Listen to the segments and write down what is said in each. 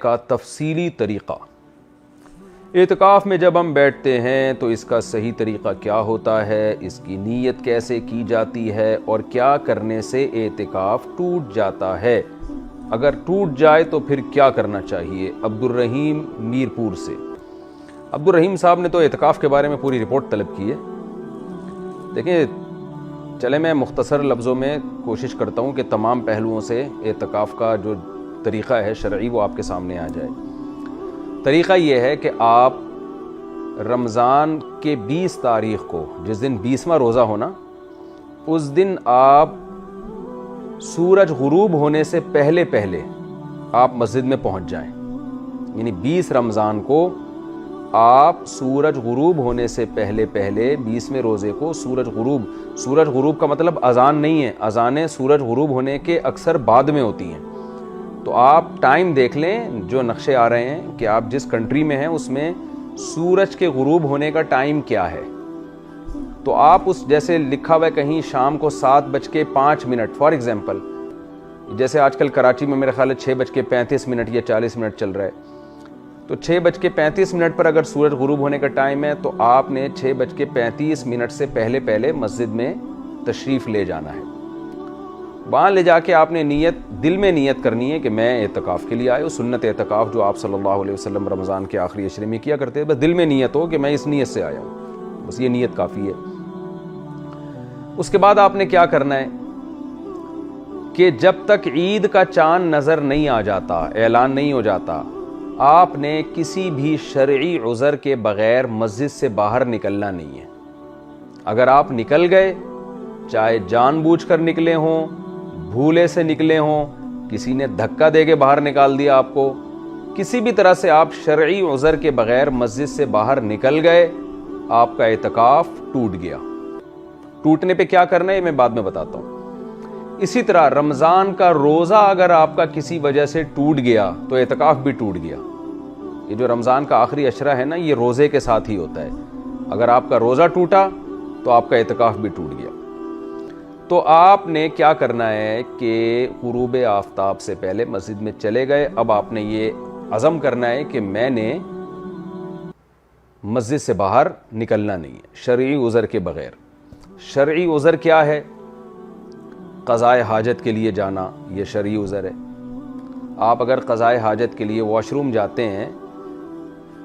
کا تفصیلی طریقہ۔ اعتکاف میں جب ہم بیٹھتے ہیں تو اس کا صحیح طریقہ کیا ہوتا ہے، اس کی نیت کیسے کی جاتی ہے اور کیا کرنے سے اعتکاف ٹوٹ جاتا ہے، اگر ٹوٹ جائے تو پھر کیا کرنا چاہیے۔ عبدالرحیم میرپور سے۔ عبدالرحیم صاحب نے تو اعتکاف کے بارے میں پوری رپورٹ طلب کی ہے۔ دیکھیں، چلے میں مختصر لفظوں میں کوشش کرتا ہوں کہ تمام پہلوؤں سے اعتکاف کا جو طریقہ ہے شرعی وہ آپ کے سامنے آ جائے۔ طریقہ یہ ہے کہ آپ رمضان کے 20 تاریخ کو، جس دن 20واں روزہ ہونا، اس دن آپ سورج غروب ہونے سے پہلے آپ مسجد میں پہنچ جائیں۔ یعنی 20 رمضان کو آپ سورج غروب ہونے سے پہلے 20ویں روزے کو سورج غروب کا مطلب اذان نہیں ہے، اذانیں سورج غروب ہونے کے اکثر بعد میں ہوتی ہیں۔ تو آپ ٹائم دیکھ لیں، جو نقشے آ رہے ہیں کہ آپ جس کنٹری میں ہیں اس میں سورج کے غروب ہونے کا ٹائم کیا ہے، تو آپ اس جیسے لکھا ہوا ہے کہیں شام کو 7:05 فار ایگزامپل، جیسے آج کل کراچی میں میرے خیال ہے 6:35 یا 40 چل رہا ہے، تو 6:35 پر اگر سورج غروب ہونے کا ٹائم ہے تو آپ نے 6:35 سے پہلے مسجد میں تشریف لے جانا ہے۔ وہاں لے جا کے آپ نے دل میں نیت کرنی ہے کہ میں اعتکاف کے لیے آیا ہوں، سنت اعتکاف جو آپ صلی اللہ علیہ وسلم رمضان کے آخری عشرے میں کیا کرتے ہیں، بس دل میں نیت ہو کہ میں اس نیت سے آیا ہوں، بس یہ نیت کافی ہے۔ اس کے بعد آپ نے کیا کرنا ہے کہ جب تک عید کا چاند نظر نہیں آ جاتا، اعلان نہیں ہو جاتا، آپ نے کسی بھی شرعی عذر کے بغیر مسجد سے باہر نکلنا نہیں ہے۔ اگر آپ نکل گئے، چاہے جان بوجھ کر نکلے ہوں، بھولے سے نکلے ہوں، کسی نے دھکا دے کے باہر نکال دیا آپ کو، کسی بھی طرح سے آپ شرعی عذر کے بغیر مسجد سے باہر نکل گئے، آپ کا اعتکاف ٹوٹ گیا۔ ٹوٹنے پہ کیا کرنا ہے میں بعد میں بتاتا ہوں۔ اسی طرح رمضان کا روزہ اگر آپ کا کسی وجہ سے ٹوٹ گیا تو اعتکاف بھی ٹوٹ گیا۔ یہ جو رمضان کا آخری عشرہ ہے نا، یہ روزے کے ساتھ ہی ہوتا ہے۔ اگر آپ کا روزہ ٹوٹا تو آپ کا اعتکاف بھی ٹوٹ گیا۔ تو آپ نے کیا کرنا ہے کہ غروب آفتاب سے پہلے مسجد میں چلے گئے، اب آپ نے یہ عزم کرنا ہے کہ میں نے مسجد سے باہر نکلنا نہیں ہے شرعی عذر کے بغیر۔ شرعی عذر کیا ہے؟ قضائے حاجت کے لیے جانا، یہ شرعی عذر ہے۔ آپ اگر قضائے حاجت کے لیے واش روم جاتے ہیں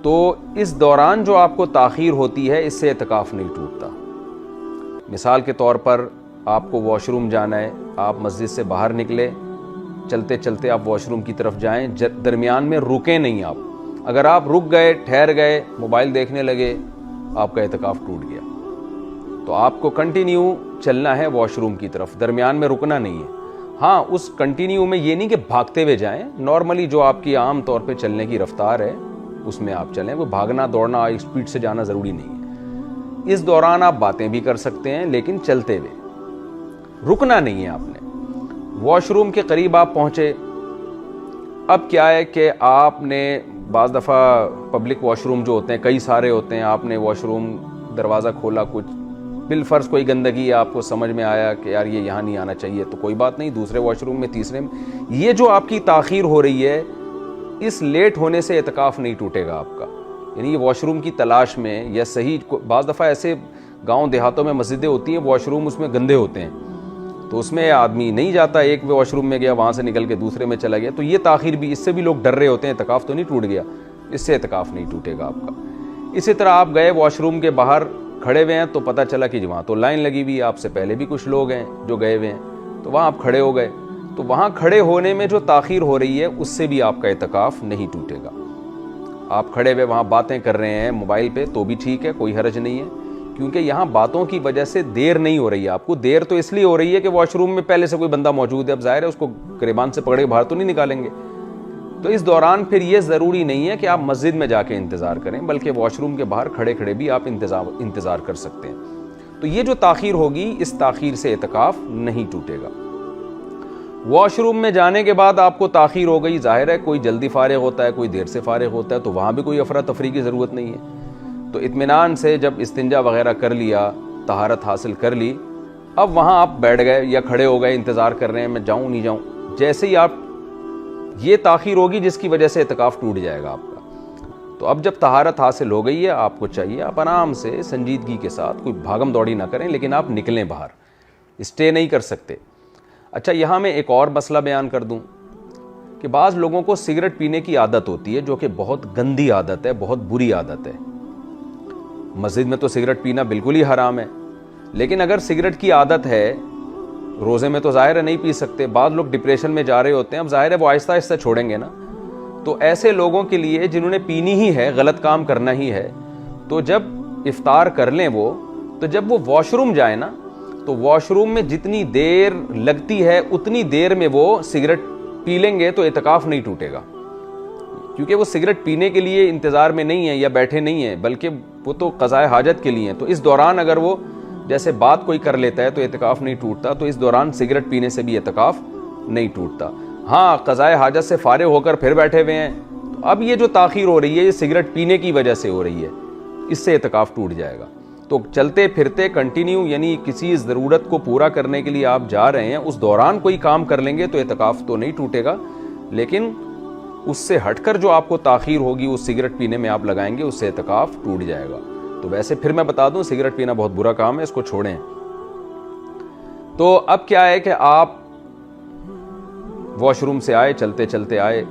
تو اس دوران جو آپ کو تاخیر ہوتی ہے اس سے اعتکاف نہیں ٹوٹتا۔ مثال کے طور پر آپ کو واش روم جانا ہے، آپ مسجد سے باہر نکلے، چلتے چلتے آپ واش روم کی طرف جائیں، درمیان میں رکیں نہیں آپ۔ اگر آپ رک گئے، ٹھہر گئے، موبائل دیکھنے لگے، آپ کا اعتکاف ٹوٹ گیا۔ تو آپ کو کنٹینیو چلنا ہے واش روم کی طرف، درمیان میں رکنا نہیں ہے۔ ہاں، اس کنٹینیو میں یہ نہیں کہ بھاگتے ہوئے جائیں، نارملی جو آپ کی عام طور پہ چلنے کی رفتار ہے اس میں آپ چلیں، وہ بھاگنا دوڑنا اسپیڈ سے جانا ضروری نہیں ہے۔ اس دوران آپ باتیں بھی کر سکتے ہیں لیکن چلتے ہوئے، رکنا نہیں ہے آپ نے۔ واش روم کے قریب آپ پہنچے، اب کیا ہے کہ آپ نے بعض دفعہ پبلک واش روم جو ہوتے ہیں کئی سارے ہوتے ہیں، آپ نے واش روم دروازہ کھولا، کچھ بالفرض کوئی گندگی ہے، آپ کو سمجھ میں آیا کہ یار یہ یہاں نہیں آنا چاہیے، تو کوئی بات نہیں، دوسرے واش روم میں، تیسرے میں۔ یہ جو آپ کی تاخیر ہو رہی ہے، اس لیٹ ہونے سے اعتکاف نہیں ٹوٹے گا آپ کا۔ یعنی یہ واش روم کی تلاش میں یا صحیح، بعض دفعہ ایسے گاؤں دیہاتوں میں مسجدیں ہوتی ہیں، واش روم اس میں گندے ہوتے ہیں، تو اس میں آدمی نہیں جاتا، ایک واش روم میں گیا، وہاں سے نکل کے دوسرے میں چلا گیا، تو یہ تاخیر بھی، اس سے بھی لوگ ڈر رہے ہوتے ہیں اعتکاف تو نہیں ٹوٹ گیا، اس سے اعتکاف نہیں ٹوٹے گا آپ کا۔ اسی طرح آپ گئے واش روم کے باہر کھڑے ہوئے ہیں تو پتہ چلا کہ وہاں تو لائن لگی ہوئی ہے، آپ سے پہلے بھی کچھ لوگ ہیں جو گئے ہوئے ہیں، تو وہاں آپ کھڑے ہو گئے، تو وہاں کھڑے ہونے میں جو تاخیر ہو رہی ہے اس سے بھی آپ کا اعتکاف نہیں ٹوٹے گا۔ آپ کھڑے ہوئے وہاں باتیں کر رہے ہیں موبائل پہ تو بھی ٹھیک ہے، کوئی حرج نہیں ہے، کیونکہ یہاں باتوں کی وجہ سے دیر نہیں ہو رہی ہے آپ کو۔ دیر تو اس لیے ہو رہی ہے کہ واش روم میں پہلے سے کوئی بندہ موجود ہے، اب ظاہر ہے اس کو گریبان سے پکڑ کے باہر تو نہیں نکالیں گے، تو اس دوران پھر یہ ضروری نہیں ہے کہ آپ مسجد میں جا کے انتظار کریں، بلکہ واش روم کے باہر کھڑے کھڑے بھی آپ انتظار کر سکتے ہیں۔ تو یہ جو تاخیر ہوگی، اس تاخیر سے اعتکاف نہیں ٹوٹے گا۔ واش روم میں جانے کے بعد آپ کو تاخیر ہو گئی، ظاہر ہے کوئی جلدی فارغ ہوتا ہے، کوئی دیر سے فارغ ہوتا ہے، تو وہاں بھی کوئی افراتفری کی ضرورت نہیں ہے۔ تو اطمینان سے جب استنجا وغیرہ کر لیا، طہارت حاصل کر لی، اب وہاں آپ بیٹھ گئے یا کھڑے ہو گئے، انتظار کر رہے ہیں میں جاؤں نہیں جاؤں۔ جیسے ہی آپ یہ تاخیر ہوگی جس کی وجہ سے اعتکاف ٹوٹ جائے گا آپ کا۔ تو اب جب طہارت حاصل ہو گئی ہے، آپ کو چاہیے آپ آرام سے سنجیدگی کے ساتھ، کوئی بھاگم دوڑی نہ کریں، لیکن آپ نکلیں باہر، اسٹے نہیں کر سکتے۔ اچھا، یہاں میں ایک اور مسئلہ بیان کر دوں کہ بعض لوگوں کو سگریٹ پینے کی عادت ہوتی ہے، جو کہ بہت گندی عادت ہے، بہت بری عادت ہے۔ مسجد میں تو سگریٹ پینا بالکل ہی حرام ہے، لیکن اگر سگریٹ کی عادت ہے، روزے میں تو ظاہر ہے نہیں پی سکتے، بعض لوگ ڈپریشن میں جا رہے ہوتے ہیں، اب ظاہر ہے وہ آہستہ آہستہ چھوڑیں گے نا۔ تو ایسے لوگوں کے لیے جنہوں نے پینی ہی ہے، غلط کام کرنا ہی ہے، تو جب افطار کر لیں وہ، تو جب وہ واش روم جائیں نا، تو واش روم میں جتنی دیر لگتی ہے اتنی دیر میں وہ سگریٹ پی لیں گے تو اعتکاف نہیں ٹوٹے گا، کیونکہ وہ سگریٹ پینے کے لیے انتظار میں نہیں ہے یا بیٹھے نہیں ہیں، بلکہ وہ تو قضاء حاجت کے لیے ہیں۔ تو اس دوران اگر وہ جیسے بات کوئی کر لیتا ہے تو اعتکاف نہیں ٹوٹتا، تو اس دوران سگریٹ پینے سے بھی اعتکاف نہیں ٹوٹتا۔ ہاں، قضاء حاجت سے فارغ ہو کر پھر بیٹھے ہوئے ہیں، تو اب یہ جو تاخیر ہو رہی ہے یہ سگریٹ پینے کی وجہ سے ہو رہی ہے، اس سے اعتکاف ٹوٹ جائے گا۔ تو چلتے پھرتے کنٹینیو، یعنی کسی ضرورت کو پورا کرنے کے لیے آپ جا رہے ہیں، اس دوران کوئی کام کر لیں گے تو اعتکاف تو نہیں ٹوٹے گا، لیکن اس سے ہٹ کر جو آپ کو تاخیر ہوگی اس سگریٹ پینے میں آپ لگائیں گے، اس سے اعتکاف ٹوٹ جائے گا۔ تو ویسے پھر میں بتا دوں، سگریٹ پینا بہت برا کام ہے، اس کو چھوڑیں۔ تو اب کیا ہے کہ آپ واش روم سے آئے، چلتے چلتے آئے،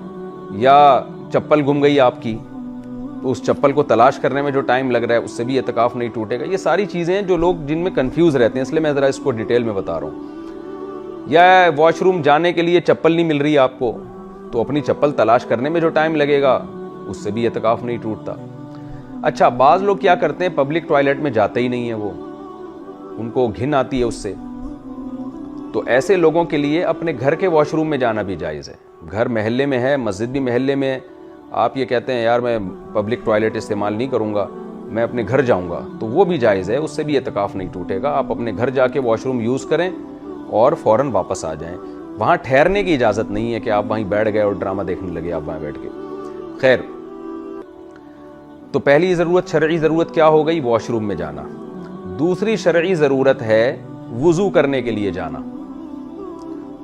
یا چپل گم گئی آپ کی، تو اس چپل کو تلاش کرنے میں جو ٹائم لگ رہا ہے اس سے بھی اعتکاف نہیں ٹوٹے گا۔ یہ ساری چیزیں ہیں جو لوگ جن میں کنفیوز رہتے ہیں، اس لیے میں ذرا اس کو ڈیٹیل میں بتا رہا ہوں۔ یا واش روم جانے کے لیے چپل نہیں مل رہی آپ کو، تو اپنی چپل تلاش کرنے میں جو ٹائم لگے گا اس سے بھی اعتکاف نہیں ٹوٹتا۔ اچھا، بعض لوگ کیا کرتے ہیں، پبلک ٹوائلٹ میں جاتے ہی نہیں ہیں، وہ ان کو گھن آتی ہے اس سے، تو ایسے لوگوں کے لیے اپنے گھر کے واش روم میں جانا بھی جائز ہے۔ گھر محلے میں ہے، مسجد بھی محلے میں ہے، آپ یہ کہتے ہیں یار میں پبلک ٹوائلٹ استعمال نہیں کروں گا، میں اپنے گھر جاؤں گا، تو وہ بھی جائز ہے، اس سے بھی اعتکاف نہیں ٹوٹے گا۔ آپ اپنے گھر جا کے واش روم یوز کریں اور فوراً واپس آ جائیں۔ وہاں ٹھہرنے کی اجازت نہیں ہے کہ آپ وہیں بیٹھ گئے اور ڈرامہ دیکھنے لگے آپ وہاں بیٹھ کے۔ خیر، تو پہلی ضرورت، شرعی ضرورت کیا ہو گئی؟ واش روم میں جانا۔ دوسری شرعی ضرورت ہے وضو کرنے کے لیے جانا۔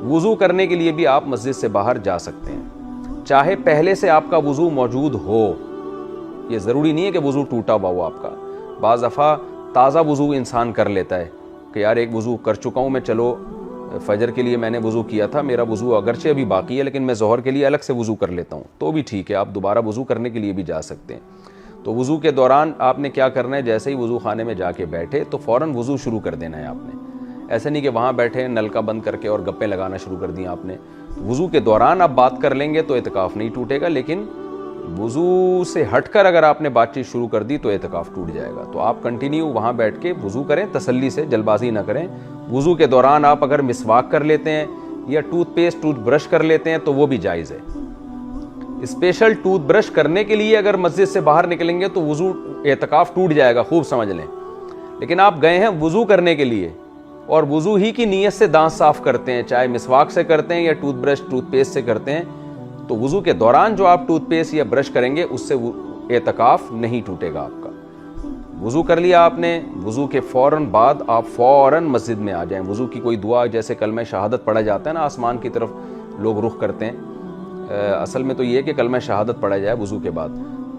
وضو کرنے کے لیے بھی آپ مسجد سے باہر جا سکتے ہیں، چاہے پہلے سے آپ کا وضو موجود ہو، یہ ضروری نہیں ہے کہ وضو ٹوٹا ہوا ہو آپ کا۔ بعض دفعہ تازہ وضو انسان کر لیتا ہے کہ یار ایک وضو کر چکا ہوں میں، چلو فجر کے لیے میں نے وضو کیا تھا، میرا وضو اگرچہ ابھی باقی ہے لیکن میں ظہر کے لیے الگ سے وضو کر لیتا ہوں، تو بھی ٹھیک ہے، آپ دوبارہ وضو کرنے کے لیے بھی جا سکتے ہیں۔ تو وضو کے دوران آپ نے کیا کرنا ہے، جیسے ہی وضو خانے میں جا کے بیٹھے تو فوراً وضو شروع کر دینا ہے آپ نے۔ ایسا نہیں کہ وہاں بیٹھے نل کا بند کر کے اور گپیں لگانا شروع کر دیں آپ نے۔ وضو کے دوران آپ بات کر لیں گے تو اعتکاف نہیں ٹوٹے گا، لیکن وضو سے ہٹ کر اگر آپ نے بات چیت شروع کر دی تو اعتکاف ٹوٹ جائے گا۔ تو آپ کنٹینیو وہاں بیٹھ کے وضو کریں، تسلی سے، جلد بازی نہ کریں۔ وضو کے دوران آپ اگر مسواک کر لیتے ہیں یا ٹوتھ پیسٹ، ٹوتھ برش کر لیتے ہیں تو وہ بھی جائز ہے۔ اسپیشل ٹوتھ برش کرنے کے لیے اگر مسجد سے باہر نکلیں گے تو وضو، اعتکاف ٹوٹ جائے گا، خوب سمجھ لیں۔ لیکن آپ گئے ہیں وضو کرنے کے لیے اور وضو ہی کی نیت سے دانت صاف کرتے ہیں، چاہے مسواک سے کرتے ہیں یا ٹوتھ برش، ٹوتھ پیسٹ سے کرتے ہیں، تو وضو کے دوران جو آپ ٹوتھ پیسٹ یا برش کریں گے اس سے اعتکاف نہیں ٹوٹے گا آپ کا۔ وضو کر لیا آپ نے، وضو کے فوراً بعد آپ فوراً مسجد میں آ جائیں۔ وضو کی کوئی دعا، جیسے کلمہ شہادت پڑھا جاتا ہے نا، آسمان کی طرف لوگ رخ کرتے ہیں، اصل میں تو یہ کہ کلمہ شہادت پڑھا جائے وضو کے بعد،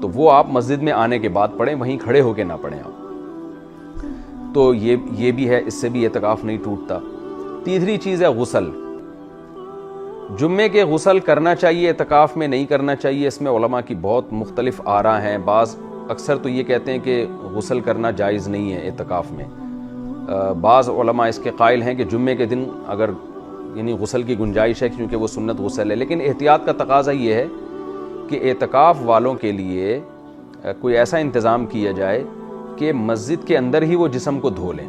تو وہ آپ مسجد میں آنے کے بعد پڑھیں، وہیں کھڑے ہو کے نہ پڑھیں آپ۔ تو یہ بھی ہے، اس سے بھی اعتکاف نہیں ٹوٹتا۔ تیسری چیز ہے غسل۔ جمعے کے غسل کرنا چاہیے، اعتکاف میں نہیں کرنا چاہیے، اس میں علماء کی بہت مختلف آراء ہیں۔ بعض اکثر تو یہ کہتے ہیں کہ غسل کرنا جائز نہیں ہے اعتکاف میں۔ بعض علماء اس کے قائل ہیں کہ جمعے کے دن اگر یعنی غسل کی گنجائش ہے کیونکہ وہ سنت غسل ہے، لیکن احتیاط کا تقاضا یہ ہے کہ اعتکاف والوں کے لیے کوئی ایسا انتظام کیا جائے کہ مسجد کے اندر ہی وہ جسم کو دھو لیں،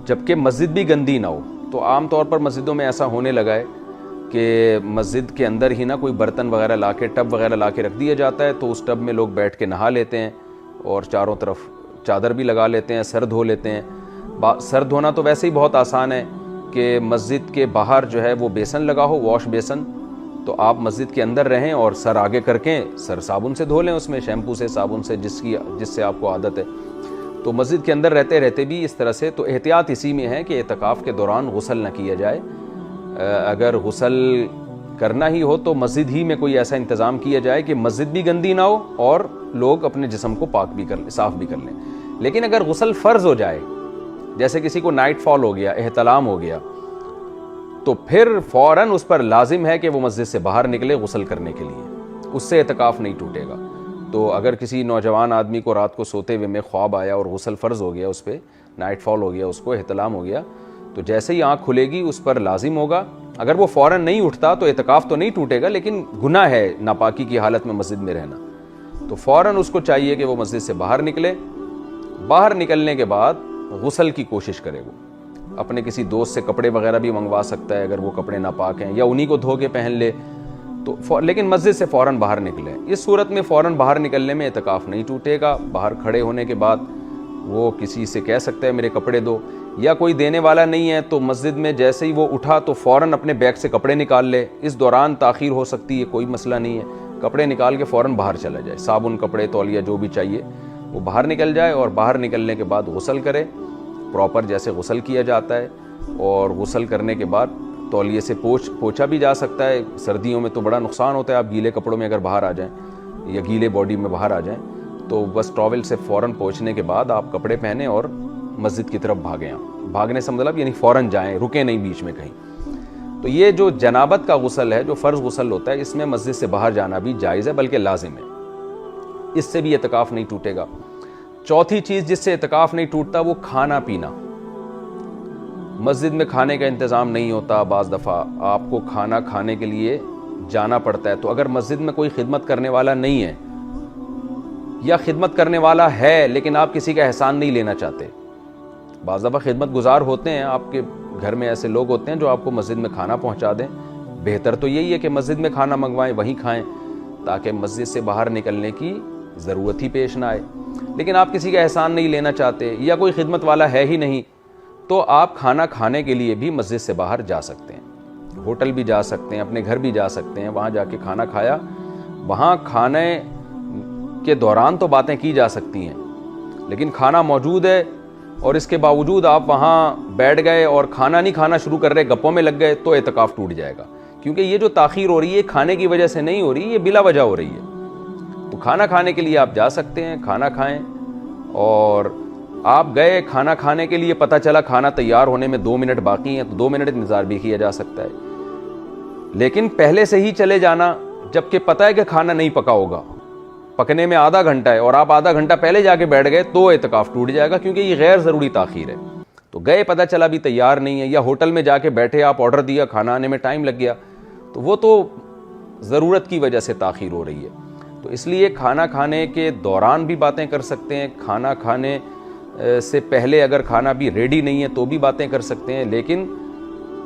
جبکہ مسجد بھی گندی نہ ہو۔ تو عام طور پر مسجدوں میں ایسا ہونے لگا ہے کہ مسجد کے اندر ہی نا کوئی برتن وغیرہ لا کے، ٹب وغیرہ لا کے رکھ دیا جاتا ہے، تو اس ٹب میں لوگ بیٹھ کے نہا لیتے ہیں اور چاروں طرف چادر بھی لگا لیتے ہیں، سر دھو لیتے ہیں۔ سر دھونا تو ویسے ہی بہت آسان ہے کہ مسجد کے باہر جو ہے وہ بیسن لگا ہو، واش بیسن، تو آپ مسجد کے اندر رہیں اور سر آگے کر کے سر صابن سے دھو لیں، اس میں شیمپو سے، صابن سے، جس سے آپ کو عادت ہے۔ تو مسجد کے اندر رہتے رہتے بھی اس طرح سے، تو احتیاط اسی میں ہے کہ اعتکاف کے دوران غسل نہ کیا جائے۔ اگر غسل کرنا ہی ہو تو مسجد ہی میں کوئی ایسا انتظام کیا جائے کہ مسجد بھی گندی نہ ہو اور لوگ اپنے جسم کو پاک بھی کر لیں، صاف بھی کر لیں۔ لیکن اگر غسل فرض ہو جائے، جیسے کسی کو نائٹ فال ہو گیا، احتلام ہو گیا، تو پھر فوراً اس پر لازم ہے کہ وہ مسجد سے باہر نکلے غسل کرنے کے لیے، اس سے اعتکاف نہیں ٹوٹے گا۔ تو اگر کسی نوجوان آدمی کو رات کو سوتے ہوئے میں خواب آیا اور غسل فرض ہو گیا، اس پہ نائٹ فال ہو گیا، اس کو احتلام ہو گیا، تو جیسے ہی آنکھ کھلے گی اس پر لازم ہوگا، اگر وہ فوراً نہیں اٹھتا تو اعتکاف تو نہیں ٹوٹے گا، لیکن گناہ ہے ناپاکی کی حالت میں مسجد میں رہنا، تو فوراً اس کو چاہیے کہ وہ مسجد سے باہر نکلے۔ باہر نکلنے کے بعد غسل کی کوشش کرے، وہ اپنے کسی دوست سے کپڑے وغیرہ بھی منگوا سکتا ہے اگر وہ کپڑے ناپاک ہیں، یا انہی کو دھو کے پہن لے، تو لیکن مسجد سے فوراً باہر نکلے۔ اس صورت میں فوراً باہر نکلنے میں اعتکاف نہیں ٹوٹے گا۔ باہر کھڑے ہونے کے بعد وہ کسی سے کہہ سکتا ہے میرے کپڑے دو، یا کوئی دینے والا نہیں ہے تو مسجد میں جیسے ہی وہ اٹھا تو فوراً اپنے بیگ سے کپڑے نکال لے۔ اس دوران تاخیر ہو سکتی ہے، کوئی مسئلہ نہیں ہے، کپڑے نکال کے فوراً باہر چلا جائے، صابن، کپڑے، تولیہ جو بھی چاہیے وہ باہر نکل جائے، اور باہر نکلنے کے بعد غسل کرے پراپر جیسے غسل کیا جاتا ہے۔ اور غسل کرنے کے بعد تولیے سے پوچھا بھی جا سکتا ہے، سردیوں میں تو بڑا نقصان ہوتا ہے، آپ گیلے کپڑوں میں اگر باہر آ جائیں یا گیلے باڈی میں باہر آ جائیں تو بس ٹاول سے فوراً پوچھنے کے بعد آپ کپڑے پہنیں اور مسجد کی طرف بھاگیں۔ آپ بھاگنے سے مطلب یعنی فوراً جائیں، رکیں نہیں بیچ میں کہیں۔ تو یہ جو جنابت کا غسل ہے، جو فرض غسل ہوتا ہے، اس میں مسجد سے باہر جانا بھی جائز ہے، بلکہ لازم ہے، اس سے بھی اعتکاف نہیں ٹوٹے گا۔ چوتھی چیز جس سے اعتکاف نہیں ٹوٹتا وہ کھانا پینا۔ مسجد میں کھانے کا انتظام نہیں ہوتا، بعض دفعہ آپ کو کھانا کھانے کے لیے جانا پڑتا ہے، تو اگر مسجد میں کوئی خدمت کرنے والا نہیں ہے، یا خدمت کرنے والا ہے لیکن آپ کسی کا احسان نہیں لینا چاہتے، بعض دفعہ خدمت گزار ہوتے ہیں، آپ کے گھر میں ایسے لوگ ہوتے ہیں جو آپ کو مسجد میں کھانا پہنچا دیں، بہتر تو یہی ہے کہ مسجد میں کھانا منگوائیں، وہیں کھائیں، تاکہ مسجد سے باہر نکلنے کی ضرورت ہی پیش نہ آئے۔ لیکن آپ کسی کا احسان نہیں لینا چاہتے، یا کوئی خدمت والا ہے ہی نہیں، تو آپ کھانا کھانے کے لیے بھی مسجد سے باہر جا سکتے ہیں، ہوٹل بھی جا سکتے ہیں، اپنے گھر بھی جا سکتے ہیں، وہاں جا کے کھانا کھایا۔ وہاں کھانے کے دوران تو باتیں کی جا سکتی ہیں، لیکن کھانا موجود ہے اور اس کے باوجود آپ وہاں بیٹھ گئے اور کھانا نہیں کھانا شروع کر رہے، گپوں میں لگ گئے، تو اعتکاف ٹوٹ جائے گا، کیونکہ یہ جو تاخیر ہو رہی ہے کھانے کی وجہ سے نہیں ہو رہی، یہ بلا وجہ ہو رہی ہے۔ تو کھانا کھانے کے لیے آپ جا سکتے ہیں، کھانا کھائیں، اور آپ گئے کھانا کھانے کے لیے، پتہ چلا کھانا تیار ہونے میں 2 منٹ باقی ہیں، تو 2 منٹ انتظار بھی کیا جا سکتا ہے، لیکن پہلے سے ہی چلے جانا جبکہ پتہ ہے کہ کھانا نہیں پکا ہوگا، پکنے میں آدھا گھنٹہ ہے اور آپ آدھا گھنٹہ پہلے جا کے بیٹھ گئے، تو اعتکاف ٹوٹ جائے گا، کیونکہ یہ غیر ضروری تاخیر ہے۔ تو گئے پتہ چلا بھی تیار نہیں ہے، یا ہوٹل میں جا کے بیٹھے، آپ آرڈر دیا، کھانا آنے میں ٹائم لگ گیا، تو وہ تو ضرورت کی وجہ سے تاخیر ہو رہی ہے۔ تو اس لیے کھانا کھانے کے دوران بھی باتیں کر سکتے ہیں، کھانا کھانے سے پہلے اگر کھانا بھی ریڈی نہیں ہے تو بھی باتیں کر سکتے ہیں، لیکن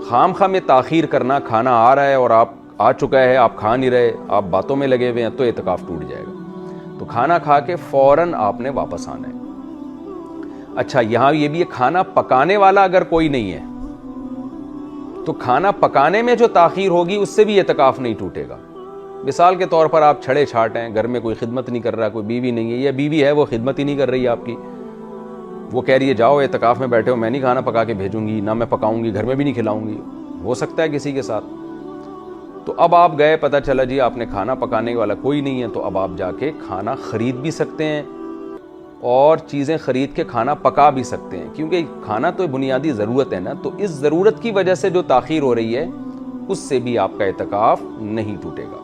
خام خواہ میں تاخیر کرنا، کھانا آ رہا ہے اور آپ آ چکا ہے، آپ کھا نہیں رہے، آپ باتوں میں لگے ہوئے ہیں، تو اعتکاف ٹوٹ جائے گا۔ تو کھانا کھا کے فوراً آپ نے واپس آنا ہے۔ اچھا، یہاں یہ بھی ہے، کھانا پکانے والا اگر کوئی نہیں ہے تو کھانا پکانے میں جو تاخیر ہوگی اس سے بھی اعتکاف نہیں ٹوٹے گا۔ مثال کے طور پر آپ چھڑے چھاٹ ہیں، گھر میں کوئی خدمت نہیں کر رہا، کوئی بیوی نہیں ہے، یا بیوی ہے وہ خدمت ہی نہیں کر رہی آپ کی، وہ کہہ رہی ہے جاؤ اعتکاف میں بیٹھے ہو، میں نہیں کھانا پکا کے بھیجوں گی، نہ میں پکاؤں گی، گھر میں بھی نہیں کھلاؤں گی، ہو سکتا ہے کسی کے ساتھ۔ تو اب آپ گئے، پتہ چلا جی آپ نے کھانا پکانے والا کوئی نہیں ہے، تو اب آپ جا کے کھانا خرید بھی سکتے ہیں اور چیزیں خرید کے کھانا پکا بھی سکتے ہیں، کیونکہ کھانا تو بنیادی ضرورت ہے نا، تو اس ضرورت کی وجہ سے جو تاخیر ہو رہی ہے اس سے بھی آپ کا اعتکاف نہیں ٹوٹے گا۔